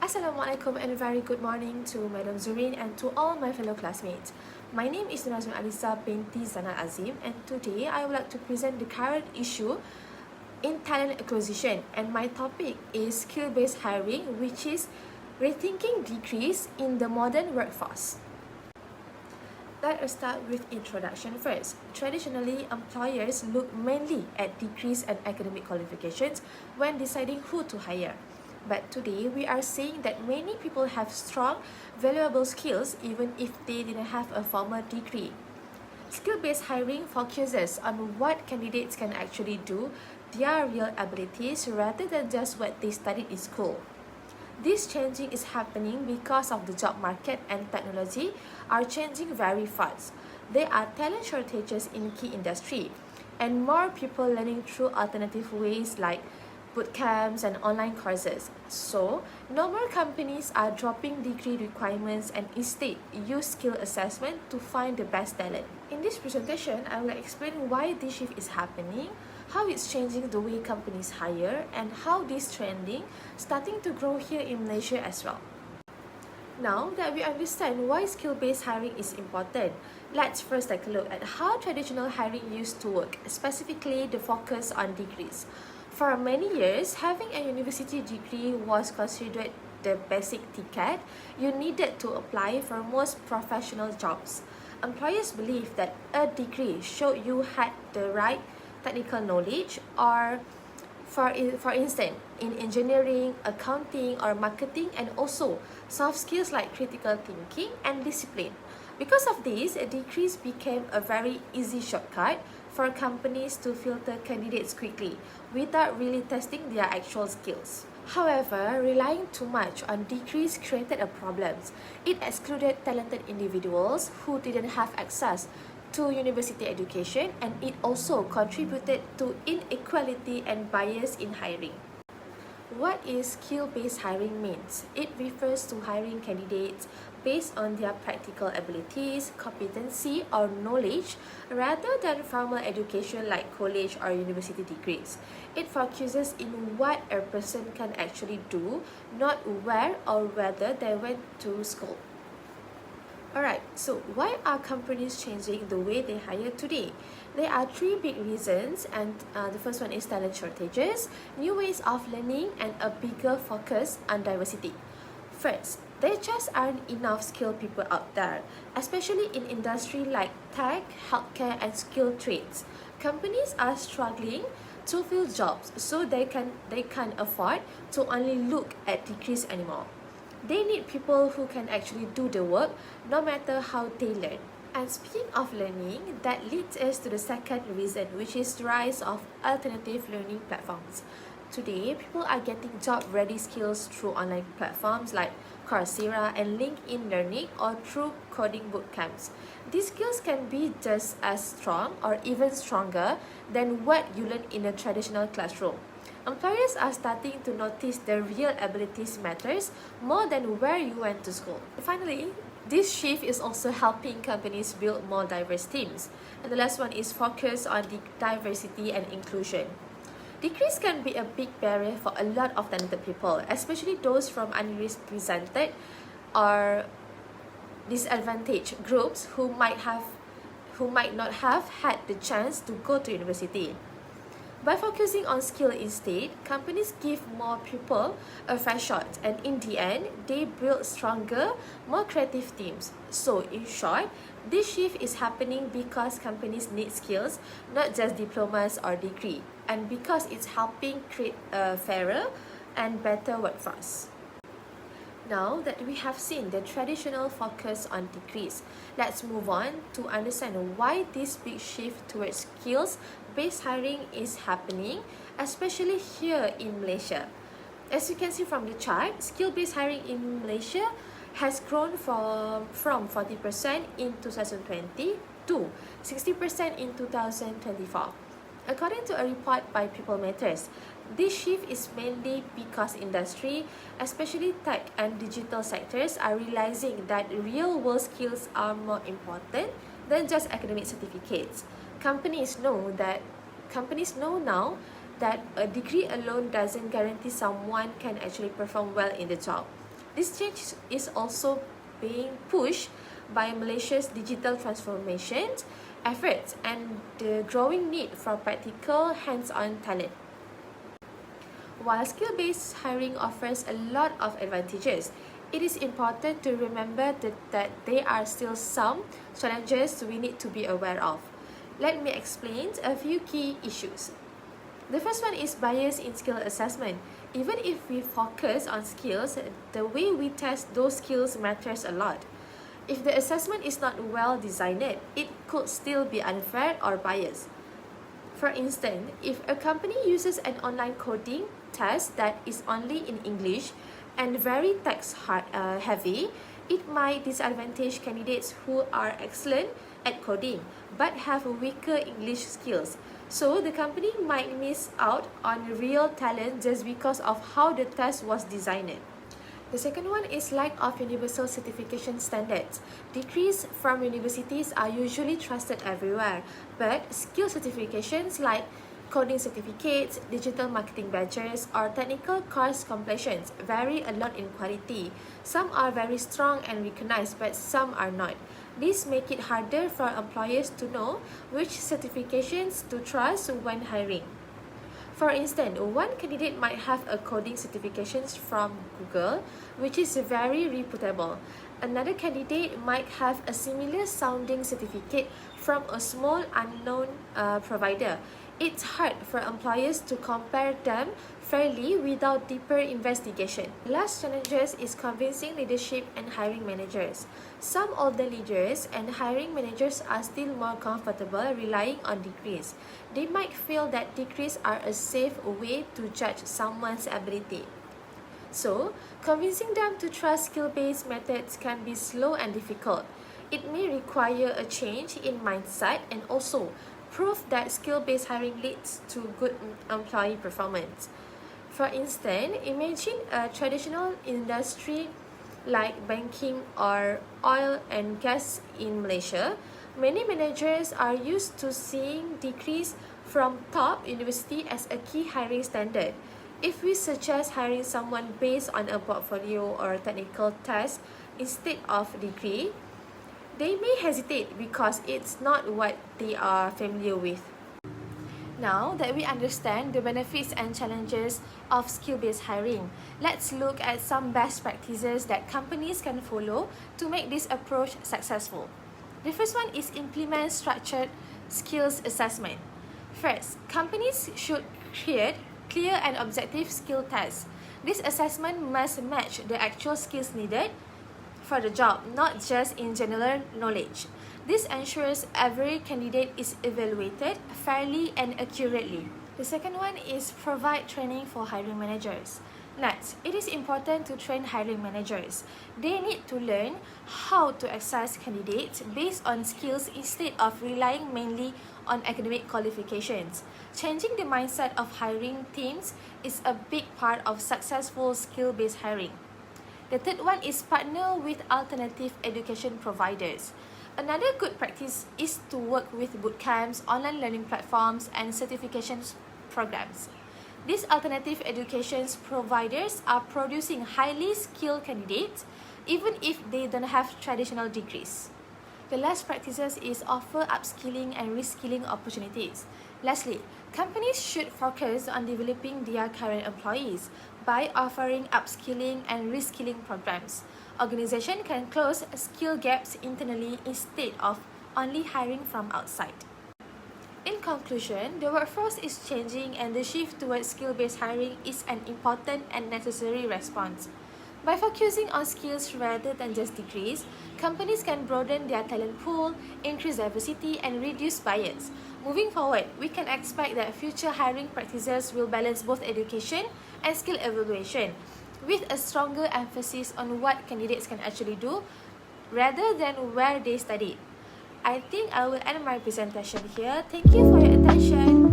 Assalamualaikum and very good morning to Madam Zurin and to all my fellow classmates. My name is Nazrul Alisa binti Zana Azim, and today I would like to present the current issue in talent acquisition, and my topic is skill-based hiring, which is rethinking decrease in the modern workforce. Let us start with introduction first. Traditionally, employers look mainly at degrees and academic qualifications when deciding who to hire. But today, we are seeing that many people have strong, valuable skills even if they didn't have a formal degree. Skill-based hiring focuses on what candidates can actually do, their real abilities, rather than just what they studied in school. This changing is happening because of the job market and technology are changing very fast. There are talent shortages in key industry, and more people learning through alternative ways like boot camps and online courses. So, no more companies are dropping degree requirements and instead use skill assessment to find the best talent. In this presentation, I will explain why this shift is happening, how it's changing the way companies hire, and how this trending starting to grow here in Malaysia as well. Now that we understand why skill-based hiring is important, let's first take a look at how traditional hiring used to work, specifically the focus on degrees. For many years, having a university degree was considered the basic ticket you needed to apply for most professional jobs. Employers believed that a degree showed you had the right technical knowledge, or for instance, in engineering, accounting, or marketing, and also soft skills like critical thinking and discipline. Because of this, degrees became a very easy shortcut for companies to filter candidates quickly without really testing their actual skills. However, relying too much on degrees created a problem. It excluded talented individuals who didn't have access to university education, and it also contributed to inequality and bias in hiring. What is skill-based hiring means? It refers to hiring candidates based on their practical abilities, competency, or knowledge rather than formal education like college or university degrees. It focuses in what a person can actually do, not where or whether they went to school. Alright, so why are companies changing the way they hire today? There are three big reasons, and the first one is talent shortages, new ways of learning, and a bigger focus on diversity. First, there just aren't enough skilled people out there, especially in industry like tech, healthcare, and skilled trades. Companies are struggling to fill jobs, so they can't afford to only look at degrees anymore. They need people who can actually do the work, no matter how they learn. And speaking of learning, that leads us to the second reason, which is the rise of alternative learning platforms. Today, people are getting job-ready skills through online platforms like Coursera and LinkedIn Learning, or through coding bootcamps. These skills can be just as strong or even stronger than what you learn in a traditional classroom. Employers are starting to notice the real abilities matters more than where you went to school. Finally, this shift is also helping companies build more diverse teams. And the last one is focus on the diversity and inclusion. Degrees can be a big barrier for a lot of talented people, especially those from underrepresented or disadvantaged groups who might not have had the chance to go to university. By focusing on skill instead, companies give more people a fair shot, and in the end, they build stronger, more creative teams. So, in short, this shift is happening because companies need skills, not just diplomas or degree, and because it's helping create a fairer and better workforce. Now that we have seen the traditional focus on degrees, let's move on to understand why this big shift towards skills-based hiring is happening, especially here in Malaysia. As you can see from the chart, skill-based hiring in Malaysia has grown from 40% in 2020 to 60% in 2024. According to a report by People Matters, this shift is mainly because industry, especially tech and digital sectors, are realizing that real-world skills are more important than just academic certificates. Companies know now that a degree alone doesn't guarantee someone can actually perform well in the job. This change is also being pushed by Malaysia's digital transformation efforts and the growing need for practical, hands-on talent. While skill-based hiring offers a lot of advantages, it is important to remember that there are still some challenges we need to be aware of. Let me explain a few key issues. The first one is bias in skill assessment. Even if we focus on skills, the way we test those skills matters a lot. If the assessment is not well designed, it could still be unfair or biased. For instance, if a company uses an online coding test that is only in English and very text-heavy, it might disadvantage candidates who are excellent at coding but have weaker English skills. So the company might miss out on real talent just because of how the test was designed. The second one is lack of universal certification standards. Degrees from universities are usually trusted everywhere, but skill certifications like coding certificates, digital marketing badges, or technical course completions vary a lot in quality. Some are very strong and recognized, but some are not. This makes it harder for employers to know which certifications to trust when hiring. For instance, one candidate might have a coding certification from Google, which is very reputable. Another candidate might have a similar sounding certificate from a small unknown provider. It's hard for employers to compare them fairly without deeper investigation. The last challenges is convincing leadership and hiring managers. Some older leaders and hiring managers are still more comfortable relying on degrees. They might feel that degrees are a safe way to judge someone's ability. So, convincing them to trust skill-based methods can be slow and difficult. It may require a change in mindset and also proof that skill-based hiring leads to good employee performance. For instance, imagine a traditional industry like banking or oil and gas in Malaysia. Many managers are used to seeing degrees from top university as a key hiring standard. If we suggest hiring someone based on a portfolio or technical test instead of degree, they may hesitate because it's not what they are familiar with. Now that we understand the benefits and challenges of skill-based hiring, let's look at some best practices that companies can follow to make this approach successful. The first one is implement structured skills assessment. First, companies should create clear and objective skill tests. This assessment must match the actual skills needed for the job, not just in general knowledge. This ensures every candidate is evaluated fairly and accurately. The second one is provide training for hiring managers. Next, it is important to train hiring managers. They need to learn how to assess candidates based on skills instead of relying mainly on academic qualifications. Changing the mindset of hiring teams is a big part of successful skill-based hiring. The third one is partner with alternative education providers. Another good practice is to work with bootcamps, online learning platforms, and certifications programs. These alternative education providers are producing highly skilled candidates even if they don't have traditional degrees. The last practices is offer upskilling and reskilling opportunities. Lastly, companies should focus on developing their current employees by offering upskilling and reskilling programs. Organizations can close skill gaps internally instead of only hiring from outside. In conclusion, the workforce is changing and the shift towards skill-based hiring is an important and necessary response. By focusing on skills rather than just degrees, companies can broaden their talent pool, increase diversity, and reduce bias. Moving forward, we can expect that future hiring practices will balance both education and skill evaluation, with a stronger emphasis on what candidates can actually do rather than where they studied. I think I will end my presentation here. Thank you for your attention.